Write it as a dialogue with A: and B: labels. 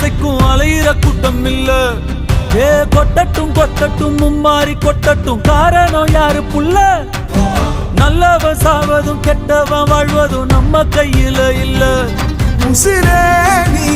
A: வரைக்கும் அலையிற கூட்டம் இல்ல. ஏ கொட்டட்டும் கொட்டட்டும் மும்மாறி கொட்டட்டும், காரணம் யாரு புள்ள? நல்லவன் சாவதும் கெட்டவன் வாழ்வதும் நம்ம கையில இல்ல.
B: உசிரே நீ